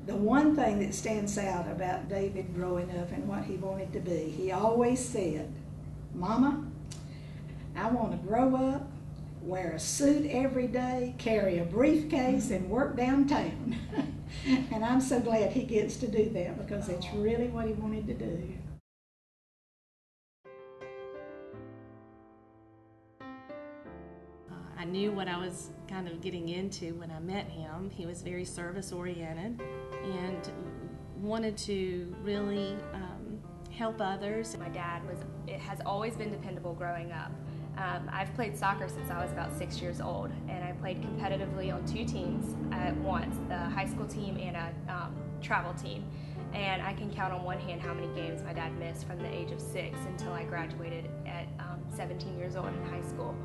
The one thing that stands out about David growing up and what he wanted to be, he always said, "Mama, I want to grow up, wear a suit every day, carry a briefcase, and work downtown." And I'm so glad he gets to do that because it's really what he wanted to do. I knew what I was kind of getting into when I met him. He was very service-oriented and wanted to really help others. My dad has always been dependable growing up. I've played soccer since I was about 6 years old, and I played competitively on 2 teams at once, the high school team and a travel team. And I can count on one hand how many games my dad missed from the age of 6 until I graduated at 17 years old in high school.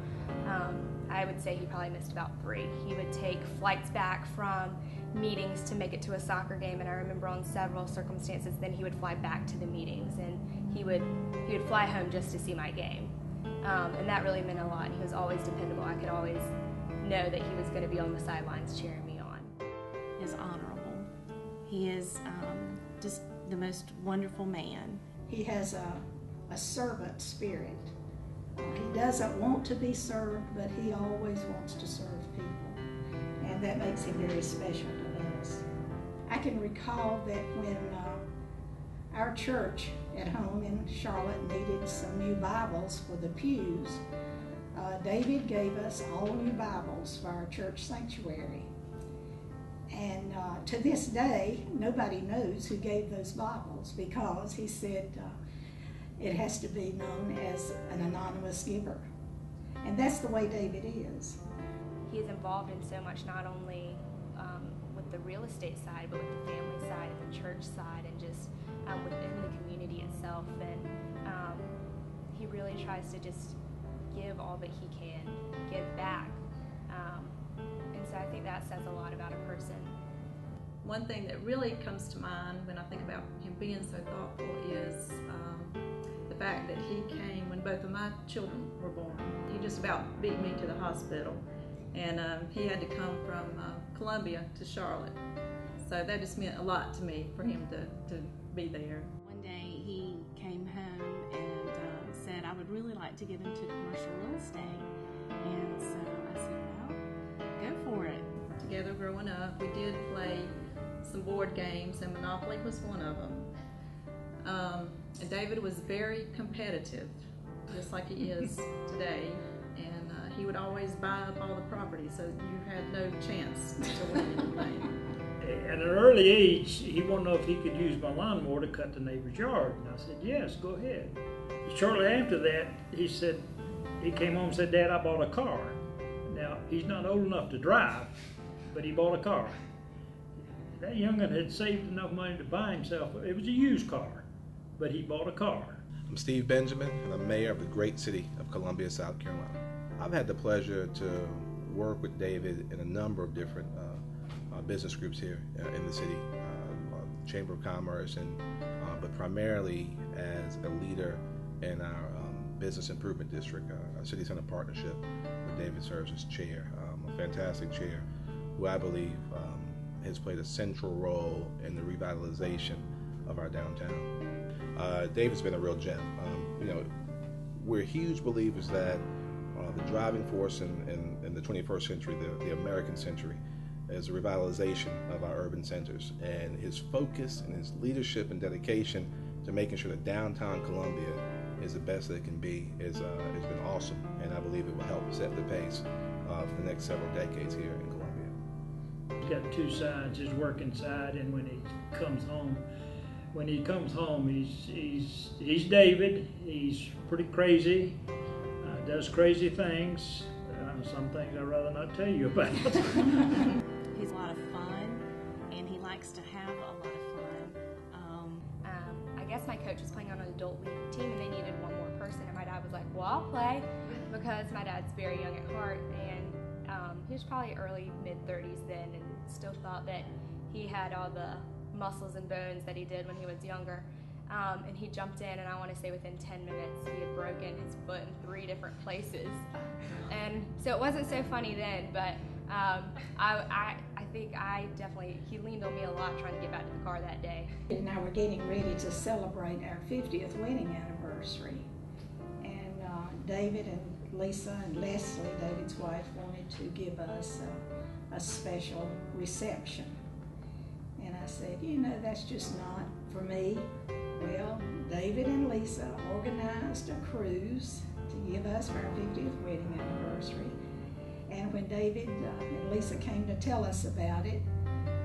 I would say he probably missed about 3. He would take flights back from meetings to make it to a soccer game, and I remember on several circumstances then he would fly back to the meetings, and he would fly home just to see my game. And that really meant a lot. He was always dependable. I could always know that he was going to be on the sidelines cheering me on. He is honorable. He is just the most wonderful man. He has a servant spirit. He doesn't want to be served, but he always wants to serve people. And that makes him very special to us. I can recall that when our church at home in Charlotte needed some new Bibles for the pews, David gave us all new Bibles for our church sanctuary. And to this day, nobody knows who gave those Bibles because he said it has to be known as an anonymous giver. And that's the way David is. He is involved in so much, not only with the real estate side, but with the family side and the church side, and just within the community itself. And he really tries to just give all that he can, give back. And so I think that says a lot about a person. One thing that really comes to mind when I think about him being so thoughtful is the fact that he came when both of my children were born. He just about beat me to the hospital, and he had to come from Columbia to Charlotte. So that just meant a lot to me for him to be there. One day he came home and said, "I would really like to get into commercial real estate." And so I said, "Well, go for it." Together growing up, we did play some board games, and Monopoly was one of them. And David was very competitive, just like he is today, and he would always buy up all the property, so you had no chance to win anything. At an early age, he wanted to know if he could use my lawnmower to cut the neighbor's yard, and I said, "Yes, go ahead." Shortly after that, he came home and said, "Dad, I bought a car." Now, he's not old enough to drive, but he bought a car. That young'un had saved enough money to buy himself, it was a used car, but he bought a car. I'm Steve Benjamin, and I'm mayor of the great city of Columbia, South Carolina. I've had the pleasure to work with David in a number of different business groups here in the city, Chamber of Commerce, but primarily as a leader in our business improvement district, our city center partnership, where David serves as chair, a fantastic chair who I believe has played a central role in the revitalization of our downtown. David's been a real gem. We're huge believers that the driving force in the 21st century, the American century, is the revitalization of our urban centers. And his focus and his leadership and dedication to making sure that downtown Columbia is the best that it can be has been awesome. And I believe it will help set the pace for the next several decades here in Columbia. He's got 2 sides, his working side, and when he comes home. When he comes home, he's David. He's pretty crazy, does crazy things. Some things I'd rather not tell you about. He's a lot of fun, and he likes to have a lot of fun. I guess my coach was playing on an adult league team, and they needed one more person, and my dad was like, "Well, I'll play," because my dad's very young at heart, and he was probably early, mid-30s then, and still thought that he had all the muscles and bones that he did when he was younger. And he jumped in, and I want to say within 10 minutes he had broken his foot in 3 different places. And so it wasn't so funny then, but I think he leaned on me a lot trying to get back to the car that day. Now we're getting ready to celebrate our 50th wedding anniversary. And David and Lisa and Leslie, David's wife, wanted to give us a special reception. And I said, you know, that's just not for me. Well, David and Lisa organized a cruise to give us for our 50th wedding anniversary. And when David and Lisa came to tell us about it,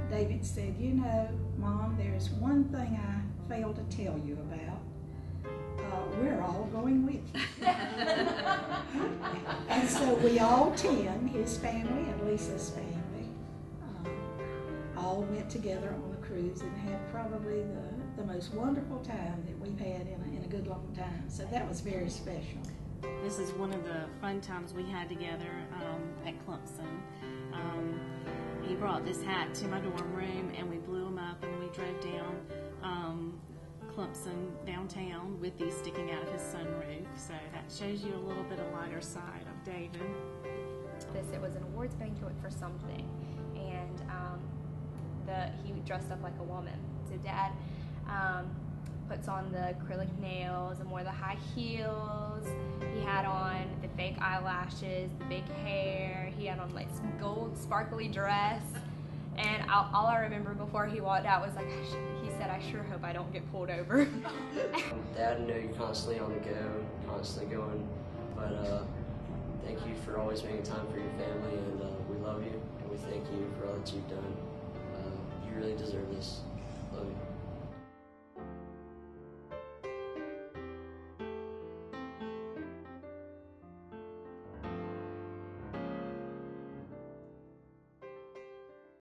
David said, you know, Mom, there's one thing I failed to tell you about. We're all going with you. And so we all 10, his family and Lisa's family, all went together on the cruise and had probably the most wonderful time that we've had in a good long time. So that was very special. This is one of the fun times we had together at Clemson. He brought this hat to my dorm room, and we blew him up, and we drove down Clemson downtown with these sticking out of his sunroof. So that shows you a little bit of lighter side of David. It was an awards banquet for something, and he dressed up like a woman. So Dad puts on the acrylic nails and wore the high heels. He had on the fake eyelashes, the big hair. He had on like some gold sparkly dress. And all I remember before he walked out was like, he said, I sure hope I don't get pulled over. Dad, I know you're constantly on the go, constantly going, but thank you for always making time for your family, and we love you, and we thank you for all that you've done. You really deserve this. Love you.